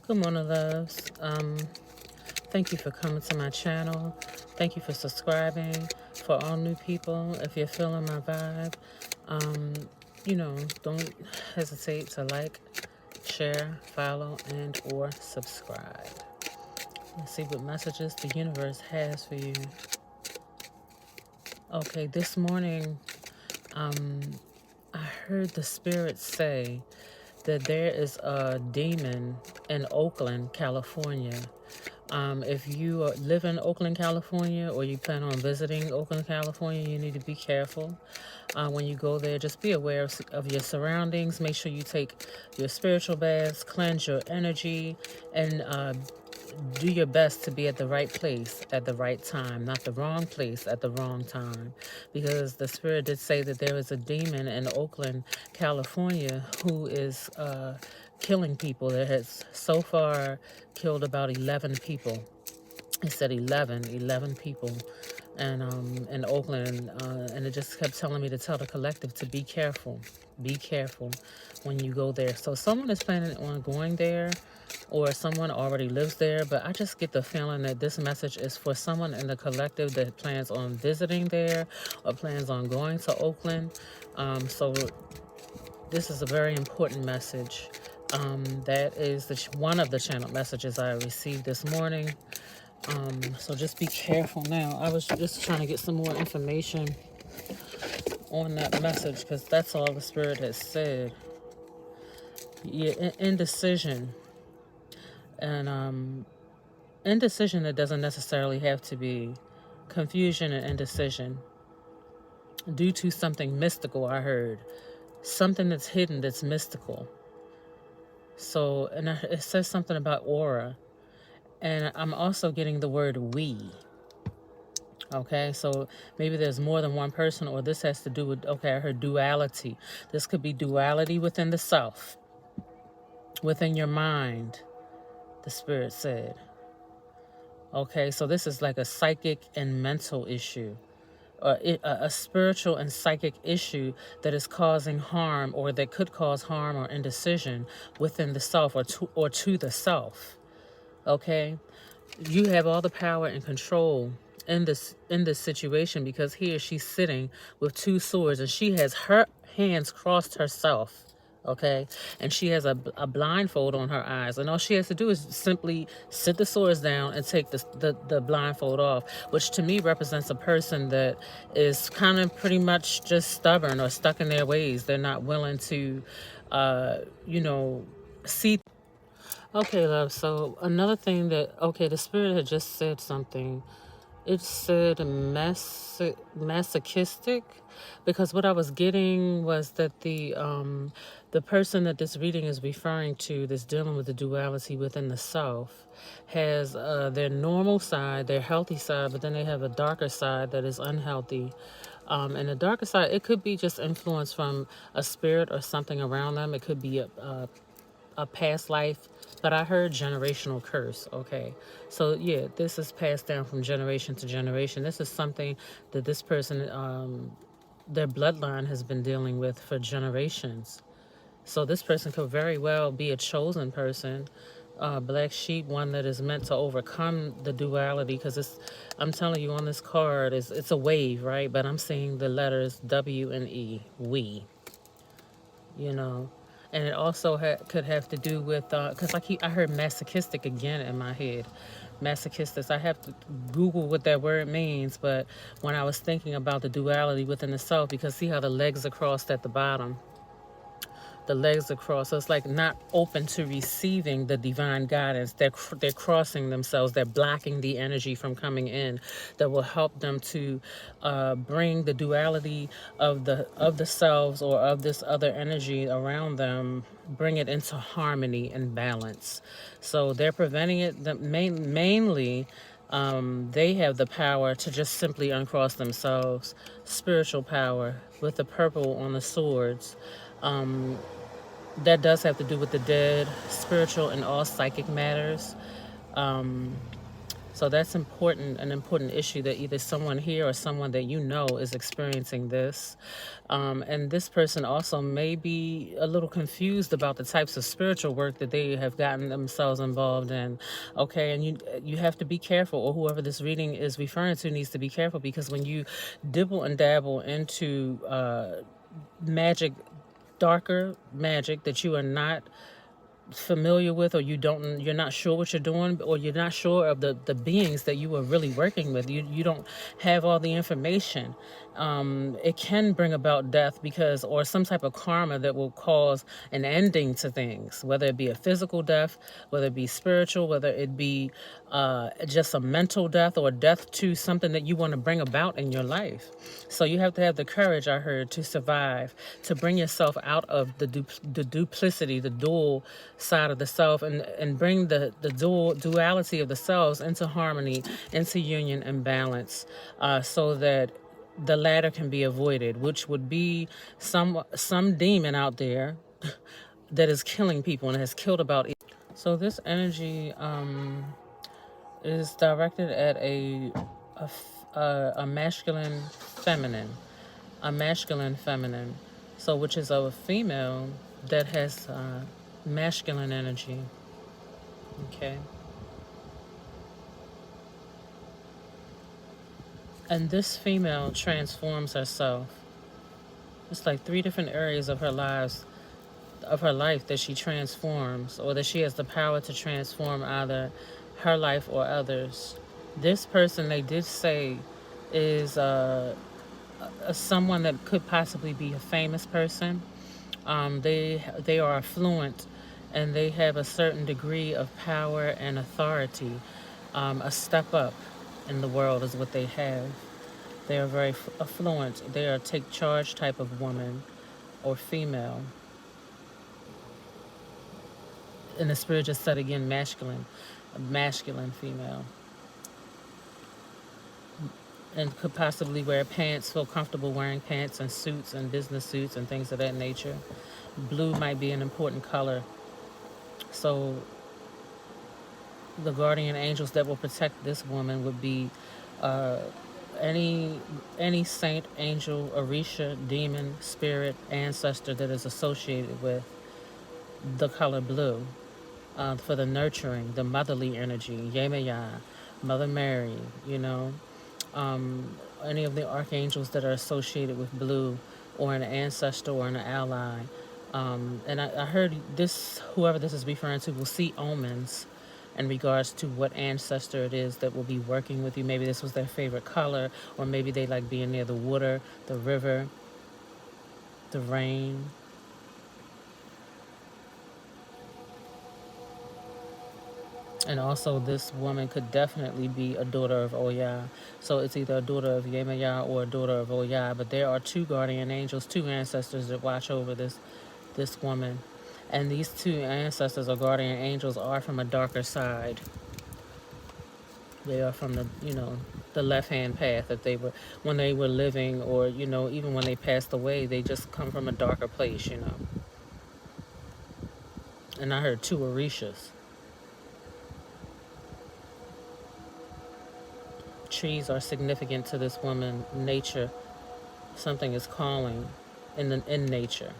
Good morning, loves. Thank you for coming to my channel. Thank you for subscribing. For all new people, if you're feeling my vibe, um, don't hesitate to like, share, follow, and or subscribe. Let's see what messages the universe has for you. Okay, this morning, I heard the spirit say that there is a demon in Oakland, California. If you live in Oakland, California, or you plan on visiting Oakland, California, you need to be careful. When you go there, just be aware of your surroundings. Make sure you take your spiritual baths, cleanse your energy, and do your best to be at the right place at the right time, not the wrong place at the wrong time. Because the spirit did say that there is a demon in Oakland, California, who is killing people. That has so far killed about 11 people. It said 11 people, and in Oakland, and it just kept telling me to tell the collective to be careful when you go there. So someone is planning on going there, or someone already lives there, but I just get the feeling that this message is for someone in the collective that plans on visiting there or plans on going to Oakland. So this is a very important message. That is one of the channel messages I received this morning. So just be careful now. I was just trying to get some more information on that message because that's all the spirit has said. Yeah, indecision. And indecision, it doesn't necessarily have to be confusion and indecision. Due to something mystical, I heard. Something that's hidden, that's mystical. So, and it says something about aura. And I'm also getting the word we. Okay, so maybe there's more than one person, or this has to do with, okay, I heard duality. This could be duality within the self, within your mind, the spirit said. Okay, so this is like a psychic and mental issue, or a spiritual and psychic issue that is causing harm, or that could cause harm or indecision within the self, or to the self. Okay, you have all the power and control in this situation, because here she's sitting with two swords and she has her hands crossed herself. Okay, and she has a blindfold on her eyes, and all she has to do is simply sit the swords down and take the blindfold off, which to me represents a person that is kind of pretty much just stubborn or stuck in their ways. They're not willing to see. Okay, love. So another thing that, okay, the spirit had just said something. It said masochistic, because what I was getting was that the person that this reading is referring to, that's dealing with the duality within the self, has their normal side, their healthy side, but then they have a darker side that is unhealthy. And the darker side, it could be just influence from a spirit or something around them. It could be a past life, but I heard generational curse. Okay, so yeah, this is passed down from generation to generation. This is something that this person, their bloodline has been dealing with for generations. So this person could very well be a chosen person, black sheep, one that is meant to overcome the duality. Because I'm telling you, on this card, it's a wave, right? But I'm seeing the letters W and E, we. you know. And it also could have to do with, because I heard masochistic again in my head. Masochistic. I have to Google what that word means, but when I was thinking about the duality within the self, because see how the legs are crossed at the bottom, the legs are crossed. So it's like not open to receiving the divine guidance. They're crossing themselves. They're blocking the energy from coming in that will help them to bring the duality of the selves, or of this other energy around them, bring it into harmony and balance. So they're preventing it. Mainly, they have the power to just simply uncross themselves. Spiritual power with the purple on the swords. That does have to do with the dead, spiritual, and all psychic matters. So So that's important, an important issue that either someone here or someone that you know is experiencing this. And this person also may be a little confused about the types of spiritual work that they have gotten themselves involved in. Okay, and you have to be careful, or whoever this reading is referring to needs to be careful, because when you dibble and dabble into magic, darker magic that you are not familiar with, or you're not sure what you're doing, or you're not sure of the beings that you are really working with, you don't have all the information, it can bring about death, because, or some type of karma that will cause an ending to things, whether it be a physical death, whether it be spiritual, whether it be just a mental death, or death to something that you want to bring about in your life. So you have to have the courage, I heard, to survive, to bring yourself out of the duplicity, the dual side of the self, and bring the duality of the selves into harmony, into union and balance, so that the latter can be avoided, which would be some demon out there that is killing people and has killed about. So this energy is directed at a masculine feminine, so which is a female that has masculine energy. Okay. And this female transforms herself. It's like 3 different areas of her life that she transforms, or that she has the power to transform either her life or others. This person, they did say, is someone that could possibly be a famous person. They are affluent, and they have a certain degree of power and authority. A step up in the world is what they have. They are very affluent. They are a take charge type of woman or female. And the spirit just said again, masculine, a masculine female. And could possibly wear pants, feel comfortable wearing pants and suits and business suits and things of that nature. Blue might be an important color. So the guardian angels that will protect this woman would be uh, any saint, angel, orisha, demon, spirit, ancestor that is associated with the color blue, for the nurturing, the motherly energy, Yemaya, Mother Mary, any of the archangels that are associated with blue, or an ancestor or an ally. And I heard this, whoever this is referring to, will see omens in regards to what ancestor it is that will be working with you. Maybe this was their favorite color, or maybe they like being near the water, the river, the rain. And also, this woman could definitely be a daughter of Oya. So it's either a daughter of Yemaya or a daughter of Oya. But there are 2 guardian angels, 2 ancestors that watch over this woman. And these 2 ancestors or guardian angels are from a darker side. They are from the left-hand path that they were, when they were living, or, even when they passed away, they just come from a darker place. And I heard 2 Orishas. Trees are significant to this woman. Nature, something is calling in nature.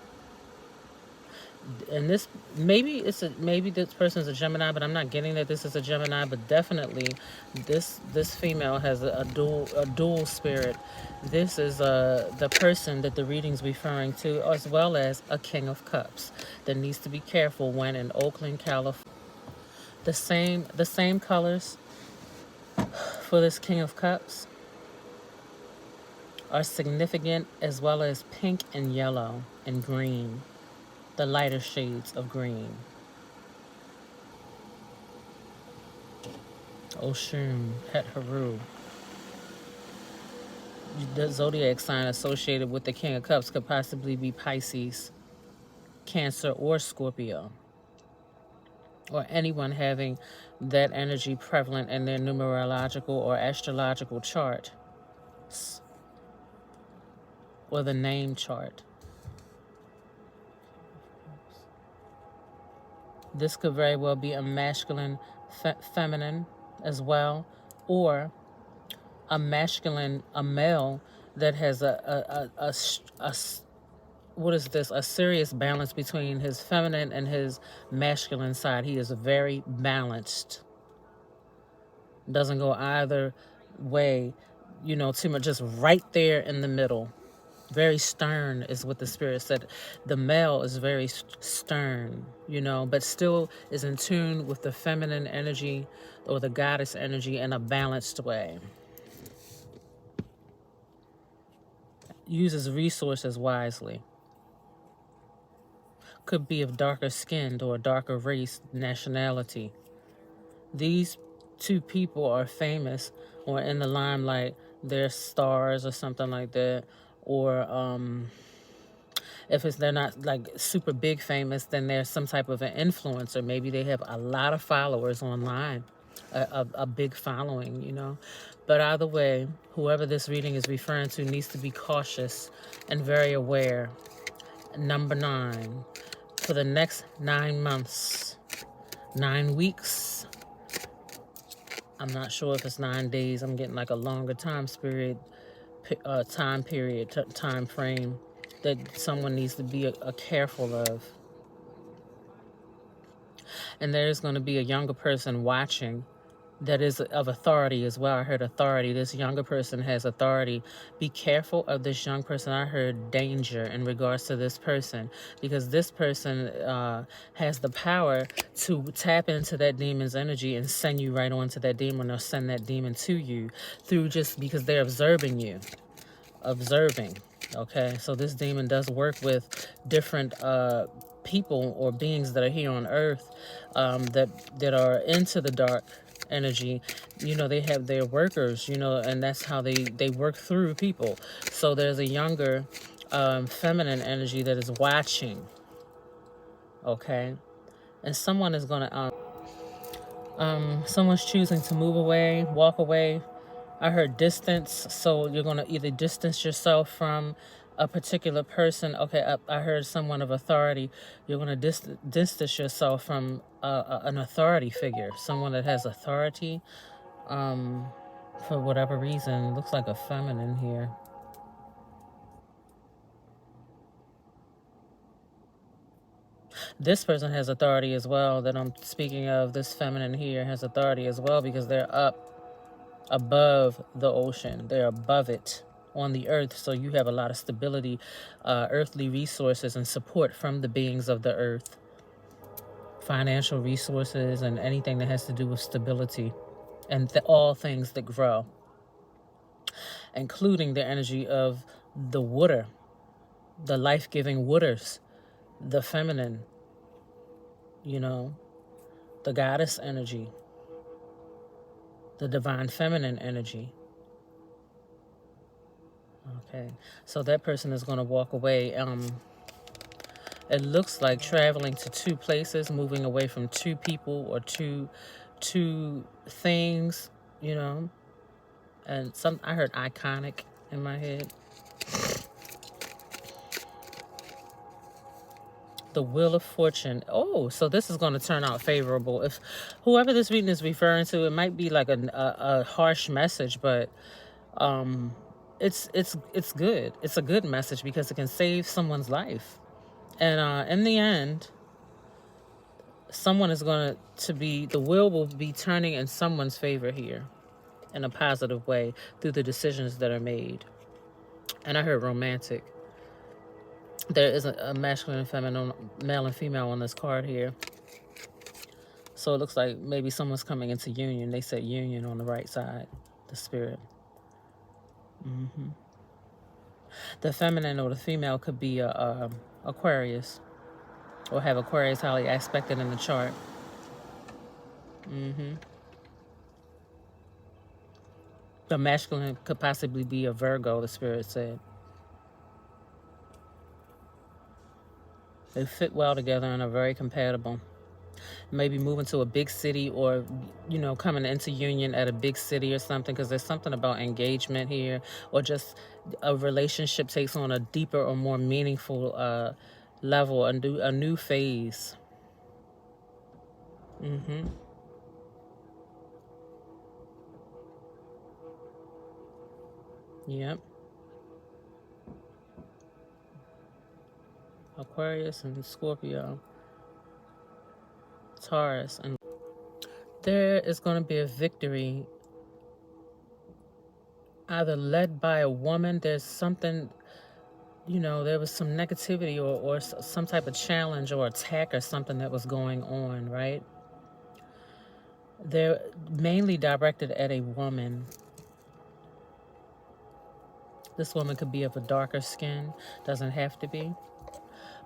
And this, maybe this person's a Gemini, but I'm not getting that this is a Gemini. But definitely, this female has a dual spirit. This is the person that the reading's referring to, as well as a King of Cups that needs to be careful when in Oakland, California. The same colors for this King of Cups are significant, as well as pink and yellow and green, the lighter shades of green. Oshun, Het Haru. The zodiac sign associated with the King of Cups could possibly be Pisces, Cancer, or Scorpio, or anyone having that energy prevalent in their numerological or astrological chart, or the name chart. This could very well be a masculine, feminine as well, or a masculine, a male that has what is this? A serious balance between his feminine and his masculine side. He is very balanced. Doesn't go either way, too much. Just right there in the middle. Very stern is what the spirit said. The male is very stern, but still is in tune with the feminine energy or the goddess energy in a balanced way. Uses resources wisely. Could be of darker skinned or darker race, nationality. These two people are famous or in the limelight. They're stars or something like that. Or if they're not like super big famous, then they're some type of an influencer. Maybe they have a lot of followers online, a big following. But either way, whoever this reading is referring to needs to be cautious and very aware. Number 9. For the next 9 months, 9 weeks. I'm not sure if it's 9 days. I'm getting like a longer time period, time frame that someone needs to be careful of. And there's going to be a younger person watching that is of authority as well. I heard authority. This younger person has authority. Be careful of this young person. I heard danger in regards to this person, because this person has the power to tap into that demon's energy and send you right on to that demon, or send that demon to you through just because they're observing you. Okay, so this demon does work with different people or beings that are here on earth, that are into the dark energy. They have their workers, and that's how they work through people. So there's a younger feminine energy that is watching. Okay, and someone is gonna someone's choosing to move away, walk away. I heard distance, so you're going to either distance yourself from a particular person. Okay, I heard someone of authority. You're going to distance yourself from an authority figure, someone that has authority, for whatever reason. It looks like a feminine here. This person has authority as well that I'm speaking of. This feminine here has authority as well, because they're up above the ocean. They're above it on the earth. So you have a lot of stability, earthly resources and support from the beings of the earth. Financial resources and anything that has to do with stability, and all things that grow, including the energy of the water, the life-giving waters, the feminine, the goddess energy, the divine feminine energy. Okay, so that person is going to walk away. It looks like traveling to 2 places, moving away from 2 people or two things, and I heard iconic in my head. The Wheel of Fortune. Oh, so this is going to turn out favorable. If whoever this reading is referring to, it might be like a harsh message, but it's good. It's a good message because it can save someone's life. And in the end, someone is going to be, the wheel will be turning in someone's favor here in a positive way through the decisions that are made. And I heard romantic. There is a masculine and feminine, male and female on this card here. So it looks like maybe someone's coming into union. They said union on the right side, the spirit. The feminine or the female could be Aquarius, or have Aquarius highly aspected in the chart. The masculine could possibly be a Virgo, the spirit said. They fit well together and are very compatible. Maybe moving to a big city, or coming into union at a big city or something, because there's something about engagement here, or just a relationship takes on a deeper or more meaningful level, a new phase. Yep. Aquarius and Scorpio, Taurus, and there is going to be a victory either led by a woman. There's something, there was some negativity or some type of challenge or attack or something that was going on, right? They're mainly directed at a woman. This woman could be of a darker skin, doesn't have to be,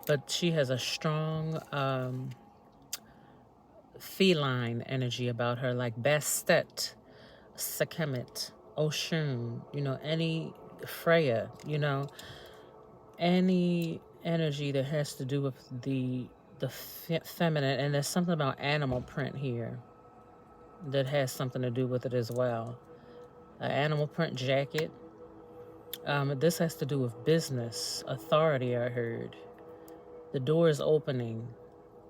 but she has a strong feline energy about her, like Bastet, Sekhmet, Oshun, any Freya, any energy that has to do with the feminine. And there's something about animal print here that has something to do with it as well. An animal print jacket. This has to do with business, authority, I heard. The door is opening.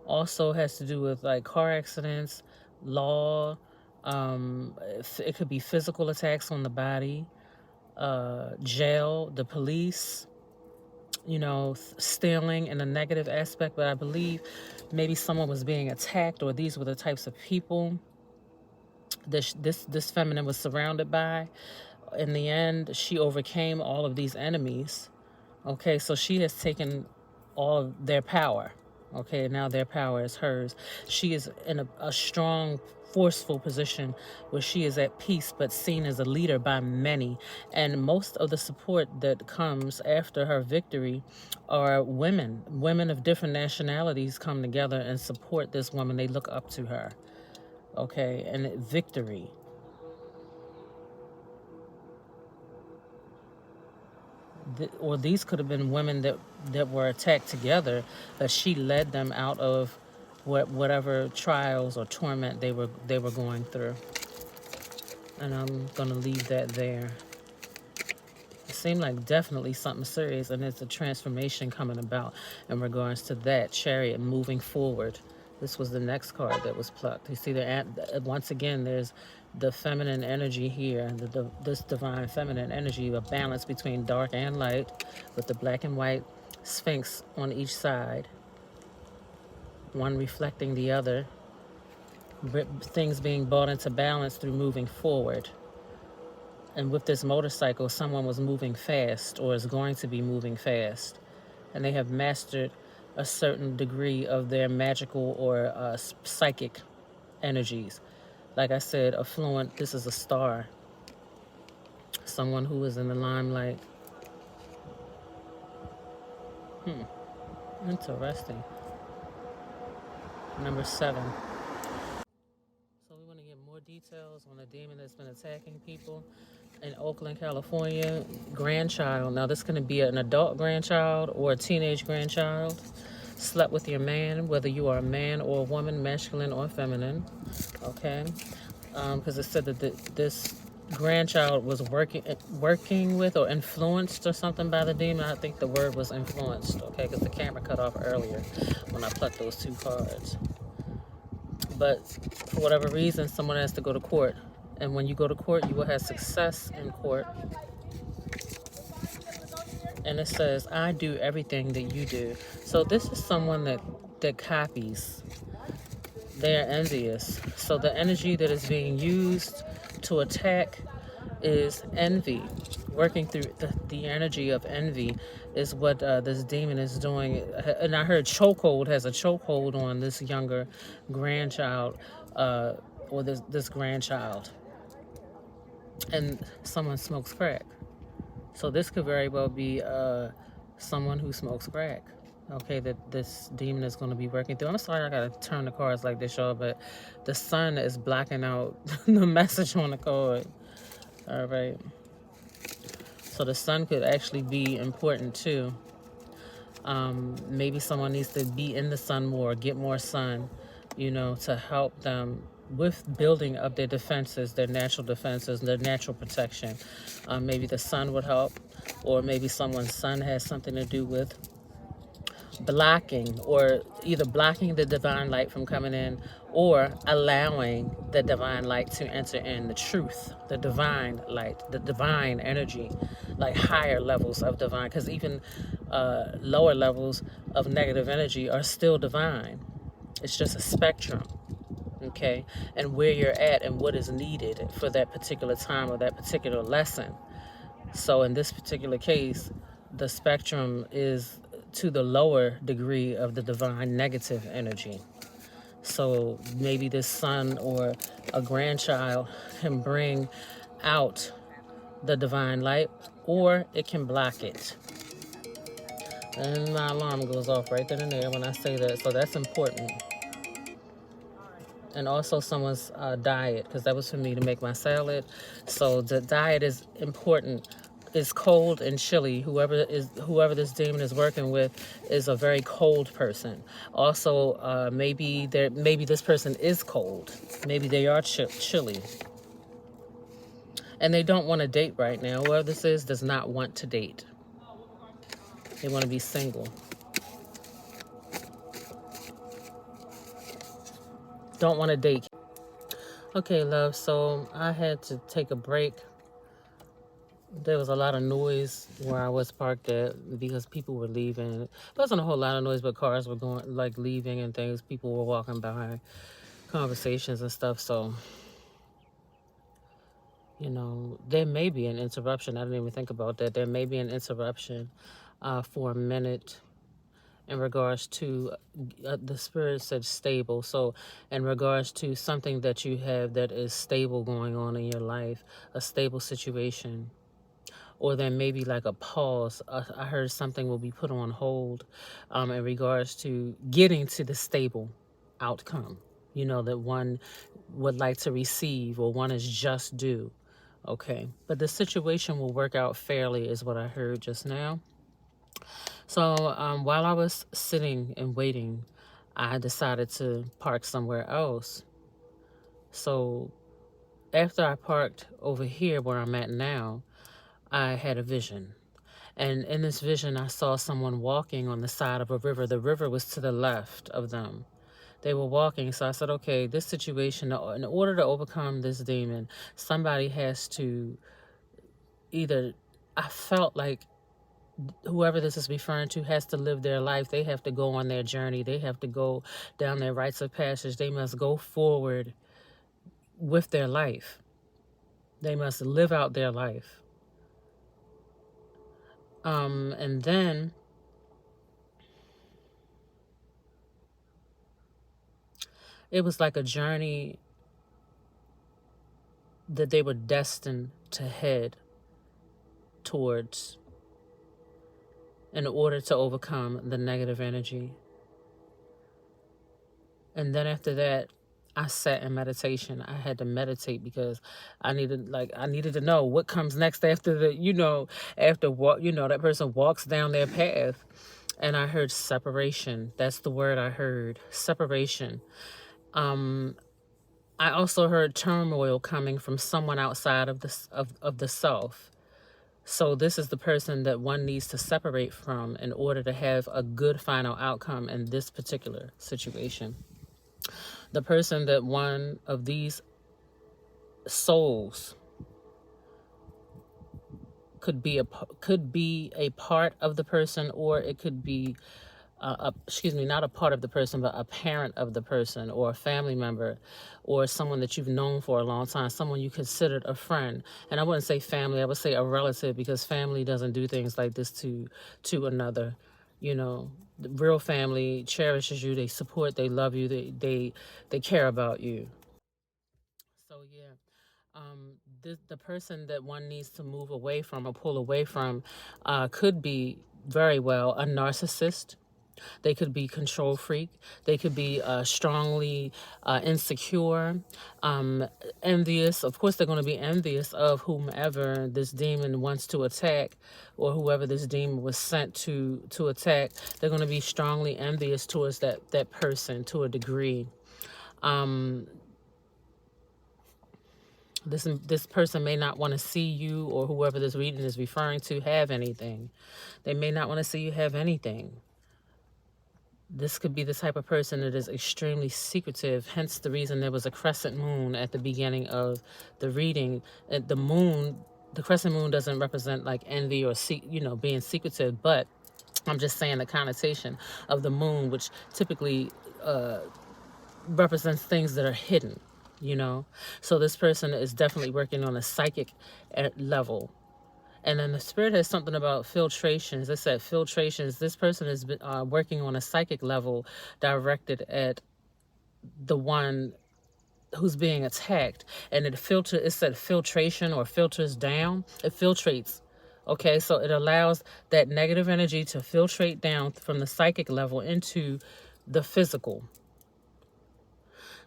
Also has to do with like car accidents, law. It could be physical attacks on the body, jail, the police, stealing in a negative aspect. But I believe maybe someone was being attacked, or these were the types of people this feminine was surrounded by. In the end, she overcame all of these enemies. Okay, so she has taken all of their power. Okay, now their power is hers. She is in a strong, forceful position where she is at peace, but seen as a leader by many. And most of the support that comes after her victory are women. Women of different nationalities come together and support this woman. They look up to her. Okay, and victory. Or these could have been women that were attacked together, but she led them out of whatever trials or torment they were going through. And I'm gonna leave that there. It seemed like definitely something serious, and it's a transformation coming about in regards to that chariot moving forward. This was the next card that was plucked. You see, once again, there's the feminine energy here, this divine feminine energy, a balance between dark and light, with the black and white sphinx on each side, one reflecting the other, things being brought into balance through moving forward. And with this motorcycle, someone was moving fast or is going to be moving fast, and they have mastered a certain degree of their magical or psychic energies. Like I said, affluent, this is a star. Someone who is in the limelight. Interesting. Number 7. So we want to get more details on a demon that's been attacking people in Oakland, California. Grandchild. Now this is going to be an adult grandchild or a teenage grandchild. Slept with your man, whether you are a man or a woman, masculine or feminine. Okay, because it said that this grandchild was working with or influenced or something by the demon. I think the word was influenced. Okay, because the camera cut off earlier when I plucked those 2 cards. But for whatever reason, someone has to go to court, and when you go to court, you will have success in court. And it says, I do everything that you do. So this is someone that copies. They're envious. So the energy that is being used to attack is envy. Working through the energy of envy is what this demon is doing. And I heard chokehold, has a chokehold on this younger grandchild, or this grandchild. And someone smokes crack. So this could very well be someone who smokes crack. Okay, that this demon is going to be working through. I'm sorry I got to turn the cards like this, y'all, but the sun is blocking out the message on the card. All right. So the sun could actually be important too. Maybe someone needs to be in the sun more, get more sun, to help them with building up their defenses, their natural defenses, their natural protection. Maybe the sun would help, or maybe someone's sun has something to do with blocking, or either blocking the divine light from coming in, or allowing the divine light to enter in, the truth, the divine light, the divine energy, like higher levels of divine, because even lower levels of negative energy are still divine. It's just a spectrum, okay? And where you're at and what is needed for that particular time or that particular lesson. So in this particular case, the spectrum is to the lower degree of the divine negative energy. So maybe this son or a grandchild can bring out the divine light, or it can block it. And my alarm goes off right then and there when I say that. So that's important. And also someone's diet, because that was for me to make my salad. So the diet is important. It's cold and chilly. Whoever this demon is working with is a very cold person. Also, maybe this person is cold. Maybe they are chilly, and they don't want to date right now. Whoever this is does not want to date. They want to be single. Don't want to date. Okay, love. So I had to take a break. There was a lot of noise where I was parked at because people were leaving. There wasn't a whole lot of noise, but cars were going, like, leaving and things. People were walking by, conversations and stuff. So, you know, there may be an interruption. I didn't even think about that. There may be an interruption for a minute in regards to the spirit said stable. So in regards to something that you have that is stable going on in your life, a stable situation. Or there may be like a pause. I heard something will be put on hold in regards to getting to the stable outcome, you know, that one would like to receive or one is just due. Okay. But the situation will work out fairly is what I heard just now. So while I was sitting and waiting, I decided to park somewhere else. So after I parked over here where I'm at now, I had a vision. And in this vision, I saw someone walking on the side of a river. The river was to the left of them. They were walking. So I said, okay, this situation, in order to overcome this demon, somebody has to either, I felt like whoever this is referring to has to live their life. They have to go on their journey. They have to go down their rites of passage. They must go forward with their life. They must live out their life. And then it was like a journey that they were destined to head towards in order to overcome the negative energy. And then after that, I sat in meditation. I had to meditate because I needed to know what comes next after that person walks down their path. And I heard separation. That's the word I heard, separation. I also heard turmoil coming from someone outside of the self. So this is the person that one needs to separate from in order to have a good final outcome in this particular situation. The person that one of these souls could be a part of the person, or it could be not a part of the person, but a parent of the person, or a family member, or someone that you've known for a long time, someone you considered a friend. And I wouldn't say family, I would say a relative, because family doesn't do things like this to another. You know, the real family cherishes you, they support, they love you, they care about you. So yeah, the person that one needs to move away from or pull away from could be very well a narcissist. They could be control freak. They could be strongly insecure, envious. Of course, they're going to be envious of whomever this demon wants to attack, or whoever this demon was sent to attack. They're going to be strongly envious towards that person to a degree. This person may not want to see you, or whoever this reading is referring to, have anything. They may not want to see you have anything. This could be the type of person that is extremely secretive, hence the reason there was a crescent moon at the beginning of the reading. The moon, the crescent moon doesn't represent like envy or, being secretive, but I'm just saying the connotation of the moon, which typically represents things that are hidden, you know? So this person is definitely working on a psychic level. And then the spirit has something about filtrations. It said filtrations. This person has been working on a psychic level directed at the one who's being attacked. And it said filtration or filters down. It filtrates. Okay, so it allows that negative energy to filtrate down from the psychic level into the physical.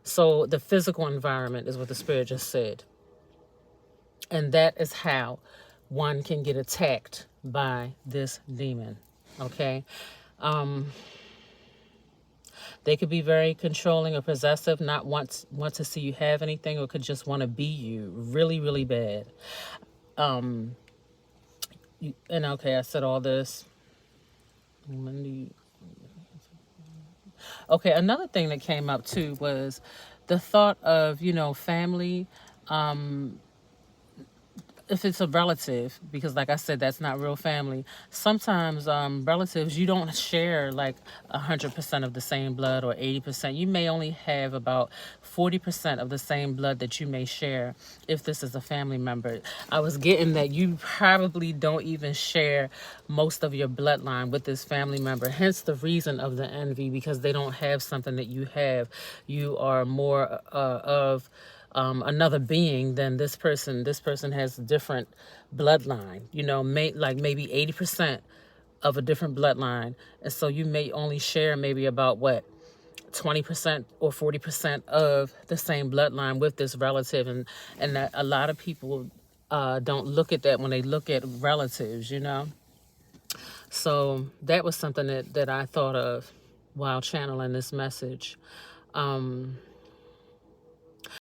So the physical environment is what the spirit just said. And that is how one can get attacked by this demon. Okay. They could be very controlling or possessive, not want to see you have anything, or could just want to be you really, really bad. And okay, I said all this. Okay, another thing that came up too was the thought of, family. If it's a relative, because like I said, that's not real family. Sometimes relatives, you don't share like 100% of the same blood or 80%. You may only have about 40% of the same blood that you may share if this is a family member. I was getting that you probably don't even share most of your bloodline with this family member. Hence the reason of the envy, because they don't have something that you have. You are more of another being than this person. This person has a different bloodline, like maybe 80% of a different bloodline. And so you may only share maybe about 20% or 40% of the same bloodline with this relative. And that a lot of people don't look at that when they look at relatives, So that was something that I thought of while channeling this message.